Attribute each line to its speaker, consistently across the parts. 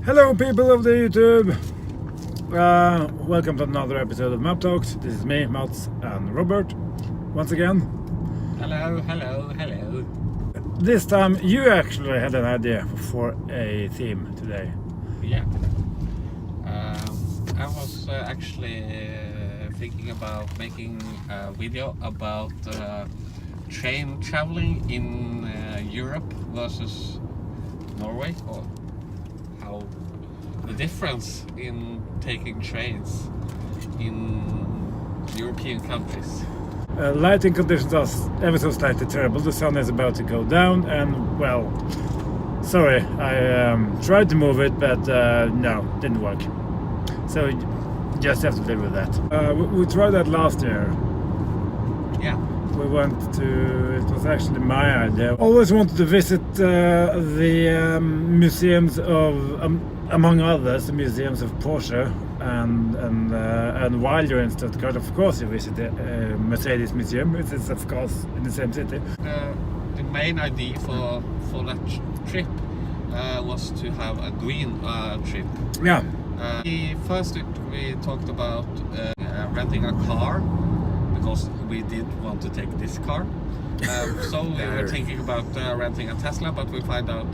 Speaker 1: Hello people of the YouTube! Welcome to another episode of Map Talks. This is me, Mats, and Robert, once again.
Speaker 2: Hello.
Speaker 1: This time you actually had an idea for a theme today.
Speaker 2: Yeah. I was actually thinking about making a video about train traveling in Europe versus Norway, or how the difference in taking trains in European countries.
Speaker 1: Lighting conditions are ever so slightly terrible. The sun is about to go down and, well, sorry, I tried to move it, but no, didn't work. So just have to live with that. We tried that last year.
Speaker 2: Yeah.
Speaker 1: We went to, it was actually my idea. Always wanted to visit the museums of, among others, the museums of Porsche. And while you're in Stuttgart, of course, you visit the Mercedes Museum. It's of course in the same city.
Speaker 2: The main idea for that trip was to have a green trip.
Speaker 1: Yeah.
Speaker 2: First we talked about renting a car, because we did want to take this car. So we were thinking about renting a Tesla, but we found out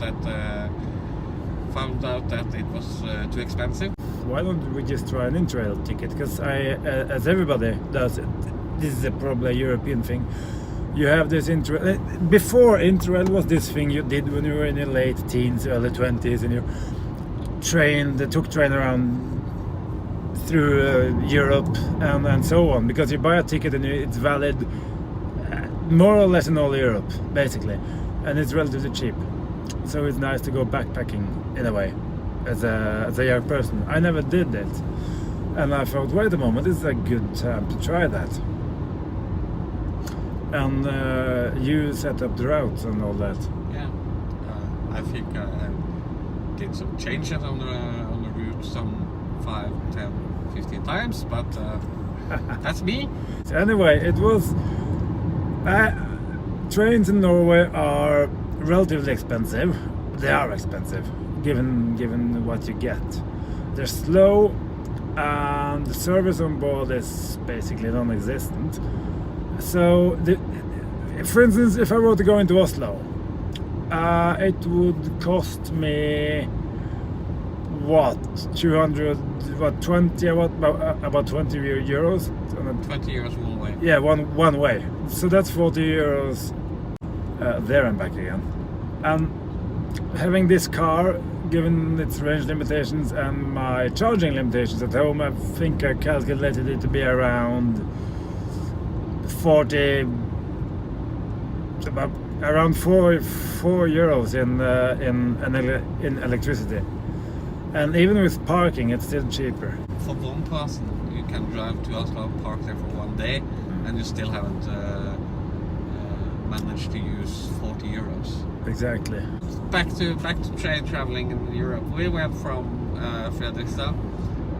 Speaker 2: that it was too expensive. Why
Speaker 1: don't we just try an interrail ticket? Because as everybody does, this is probably a European thing. You have this interrail. Before interrail was this thing you did when you were in your late teens, early 20s, and you took train around through Europe and so on, because you buy a ticket and it's valid more or less in all Europe, basically, and it's relatively cheap. So it's nice to go backpacking in a way as a young person. I never did it, and I thought, wait a moment, this is a good time to try that. And you set up the routes and all that.
Speaker 2: Yeah, I think I did some changes on the route some 5, 10, 15 times, but that's me.
Speaker 1: Anyway, it was trains in Norway are relatively expensive. They are expensive given what you get. They're slow, and the service on board is basically non-existent. So for instance, if I were to go into Oslo, it would cost me about 20 euros.
Speaker 2: 20 euros one way.
Speaker 1: Yeah, one way. So that's 40 euros there and back again. And having this car, given its range limitations and my charging limitations at home, I think I calculated it to be around 4 euros in electricity. And even with parking, it's still cheaper.
Speaker 2: For one person, you can drive to Oslo, park there for one day, and you still haven't managed to use 40 euros.
Speaker 1: Exactly.
Speaker 2: Back to train traveling in Europe. We went from Fredrikstad,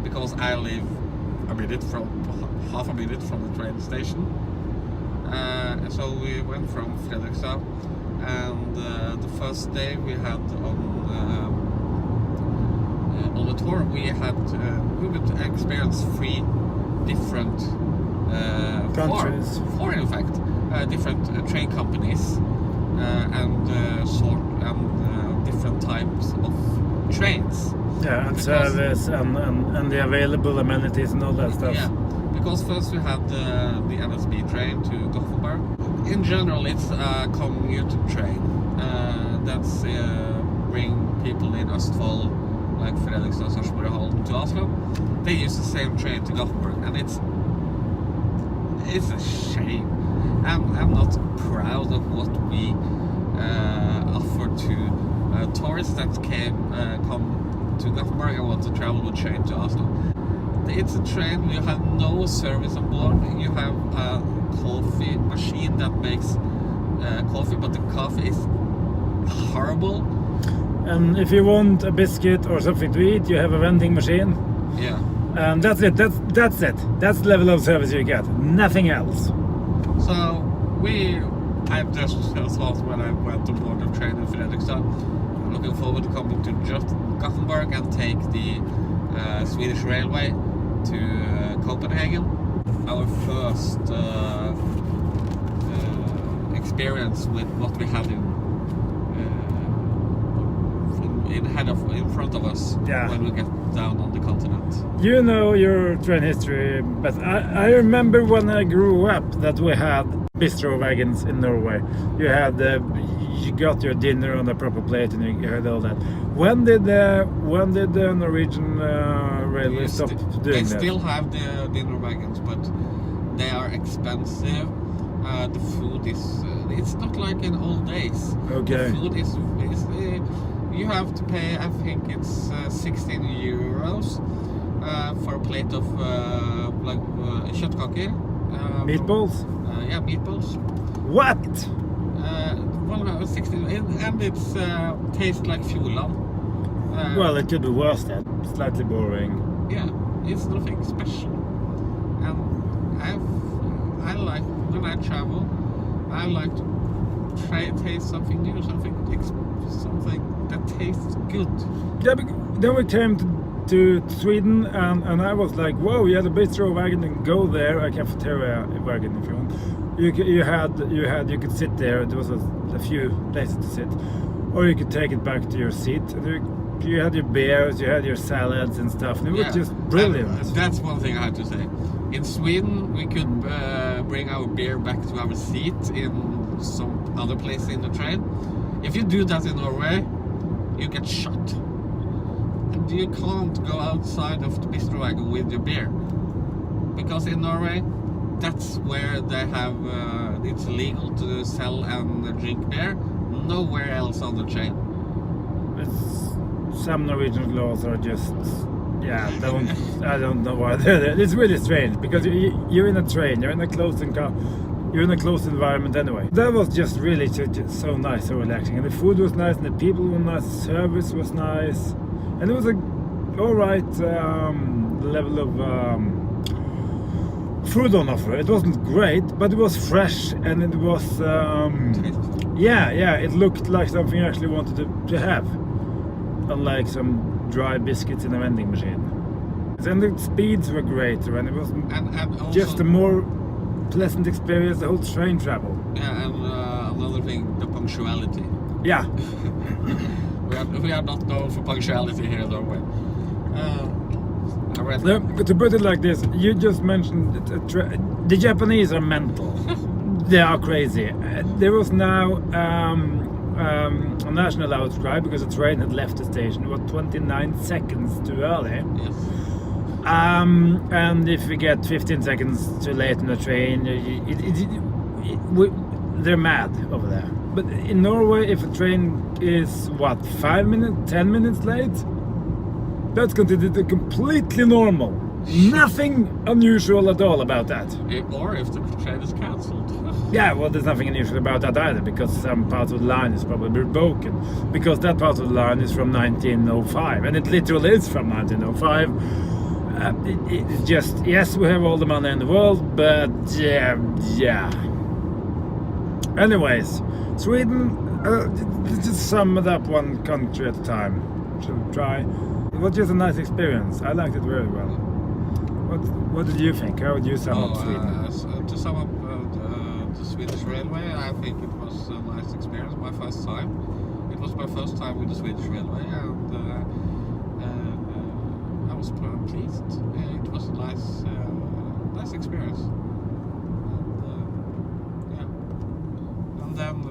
Speaker 2: because I live half a minute from the train station. So we went from Fredrikstad, and the first day we had on the tour, we would experience 3 different
Speaker 1: countries.
Speaker 2: Four in fact, different train companies and different types of trains.
Speaker 1: Yeah, and service and the available amenities and all that stuff.
Speaker 2: Yeah, because first we had the NSB train to Gothenburg. In general, it's a commuter train that's bring people in Østfold, like Fredrikstad, Sarpsborg, Halden, to Oslo. They use the same train to Gothenburg, and it's a shame. I'm not proud of what we offer to tourists that come to Gothenburg and want to travel with train to Oslo. It's a train, you have no service on board. You have a coffee machine that makes coffee, but the coffee is horrible.
Speaker 1: And if you want a biscuit or something to eat, you have a vending machine.
Speaker 2: Yeah.
Speaker 1: And that's it. That's it. That's the level of service you get. Nothing else.
Speaker 2: So I just thought when I went to board the train in Fredrikstad, looking forward to coming to Gothenburg and take the Swedish railway to Copenhagen. Our first experience with what we had in front of us when we get down on the continent.
Speaker 1: You know your train history, but I remember when I grew up that we had bistro wagons in Norway. You got your dinner on a proper plate and you had all that. When did the Norwegian railway stop doing
Speaker 2: they
Speaker 1: that?
Speaker 2: They still have the dinner wagons, but they are expensive. The food is it's not like in old days.
Speaker 1: Okay.
Speaker 2: The food is you have to pay, I think it's 16 euros for a plate of kjøttkaker.
Speaker 1: Meatballs?
Speaker 2: Yeah, meatballs.
Speaker 1: What?
Speaker 2: 16, and it's tastes like Fjordland.
Speaker 1: Well, it could be worse then. Slightly boring.
Speaker 2: Yeah, it's nothing special. And I like, when I travel, I like to taste something new, something that tastes good.
Speaker 1: Yeah, but then we came to Sweden, and I was like, whoa, you had a bistro wagon, and go there, a cafeteria wagon if you want. You could sit there. There was a few places to sit, or you could take it back to your seat. You had your beers, you had your salads and stuff. And it was just brilliant.
Speaker 2: And that's one thing I have to say. In Sweden, we could bring our beer back to our seat in some other place in the train. If you do that in Norway, you get shot. And you can't go outside of the bistro wagon with your beer. Because in Norway, that's where they have, it's legal to sell and drink beer. Nowhere else on the train.
Speaker 1: Some Norwegian laws are just, I don't know why they're there. It's really strange because you're in a train, you're in a closed environment anyway. That was just really so nice, so relaxing, and the food was nice, and the people were nice, the service was nice, and it was a alright level of food on offer. It wasn't great, but it was fresh, and it was it looked like something I actually wanted to have, unlike some dry biscuits in a vending machine. And the speeds were greater, and it was
Speaker 2: also,
Speaker 1: just a more pleasant experience, the whole train travel.
Speaker 2: Yeah, and another thing, the punctuality.
Speaker 1: Yeah.
Speaker 2: we are not known for punctuality here in Norway.
Speaker 1: To put it like this, you just mentioned the Japanese are mental. They are crazy. There was now a national outcry because the train had left the station. It was 29 seconds too early.
Speaker 2: Yes.
Speaker 1: And if we get 15 seconds too late in the train, they're mad over there. But in Norway, if a train is 5 minutes, 10 minutes late, that's considered completely normal. Nothing unusual at all about that.
Speaker 2: Or if the train is cancelled.
Speaker 1: Yeah, well, there's nothing unusual about that either, because some part of the line is probably broken. Because that part of the line is from 1905, and it literally is from 1905. It's just, yes, we have all the money in the world, but yeah. Anyways, Sweden, just sum it up one country at a time. Shall we try? It was just a nice experience. I liked it very well. What did you think? How would you sum up Sweden?
Speaker 2: To sum up the Swedish railway, I think it was a nice experience. My first time. It was my first time with the Swedish railway, and I was pleased. It was a nice experience. And then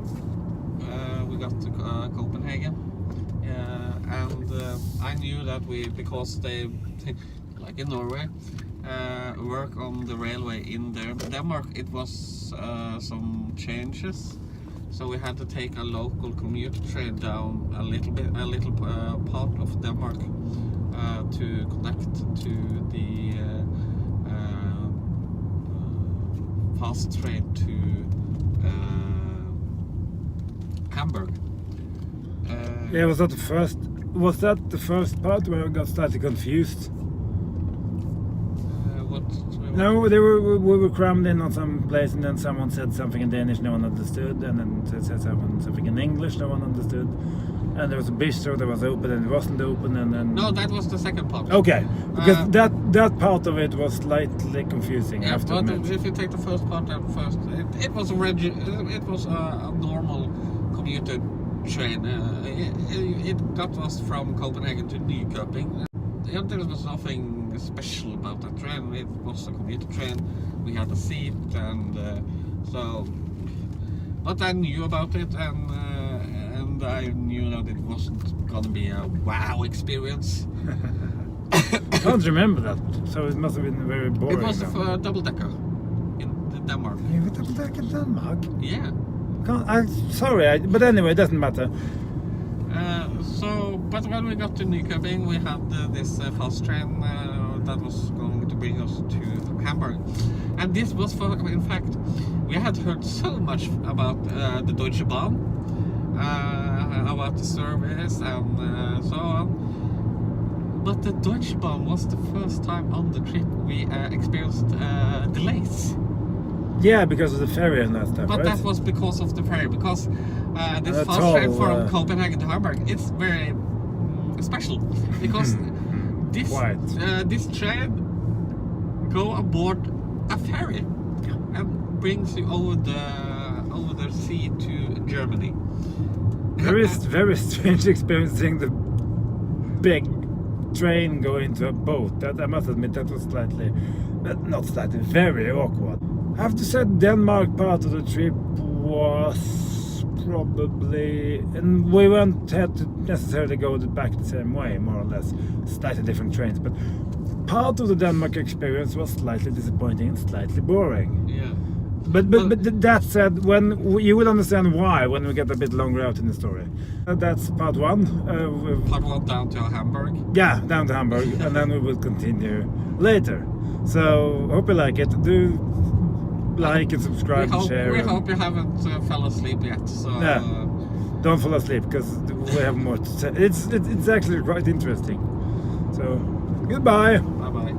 Speaker 2: we got to Copenhagen, and I knew that because they, like in Norway, work on the railway in Denmark. It was some changes, so we had to take a local commuter train down a little part of Denmark to connect to the fast train to Hamburg.
Speaker 1: Was that the first part where I got slightly confused? No, we were crammed in on some place, and then someone said something in Danish no one understood, and then said something in English no one understood, and there was a bistro that was open and it wasn't open, and then
Speaker 2: No, that was the second part.
Speaker 1: okay, because
Speaker 2: Uh,
Speaker 1: that part of it was slightly confusing. I
Speaker 2: Yeah,
Speaker 1: have to
Speaker 2: but
Speaker 1: admit.
Speaker 2: if you take the first part out first, it was a normal commuter train. It got us from Copenhagen to Nykøbing. There was nothing special about that train. It was a commuter train. We had a seat, and so. But I knew about it, and I knew that it wasn't gonna be a wow experience.
Speaker 1: I can't remember that, so it must have been very boring.
Speaker 2: It was
Speaker 1: then.
Speaker 2: a double decker in Denmark.
Speaker 1: You went up back in Denmark?
Speaker 2: Yeah.
Speaker 1: Sorry, but anyway, it doesn't matter.
Speaker 2: But when we got to Nykøbing, we had this fast train that was going to bring us to Hamburg. And this was, in fact, we had heard so much about the Deutsche Bahn, about the service and so on. But the Deutsche Bahn was the first time on the trip we experienced delays.
Speaker 1: Yeah, because of the ferry and that stuff,
Speaker 2: But
Speaker 1: right?
Speaker 2: that was because of the ferry, because this
Speaker 1: That's
Speaker 2: fast train
Speaker 1: all,
Speaker 2: from Copenhagen to Hamburg, it's very special, because this train go aboard a ferry and brings you over the sea to Germany.
Speaker 1: Very strange experiencing the big train go into a boat. That I must admit, that was not slightly, very awkward. I have to say, Denmark part of the trip was probably, and we had to necessarily go back the same way, more or less, slightly different trains. But part of the Denmark experience was slightly disappointing and slightly boring.
Speaker 2: Yeah.
Speaker 1: But that said, you will understand why when we get a bit longer out in the story. That's part one.
Speaker 2: Part one down to Hamburg.
Speaker 1: Yeah, down to Hamburg, and then we will continue later. So hope you like it. Do like and subscribe and share.
Speaker 2: We hope you haven't fell asleep yet. So
Speaker 1: Yeah. Don't fall asleep, because we have more to say. It's actually quite interesting. So goodbye.
Speaker 2: bye bye.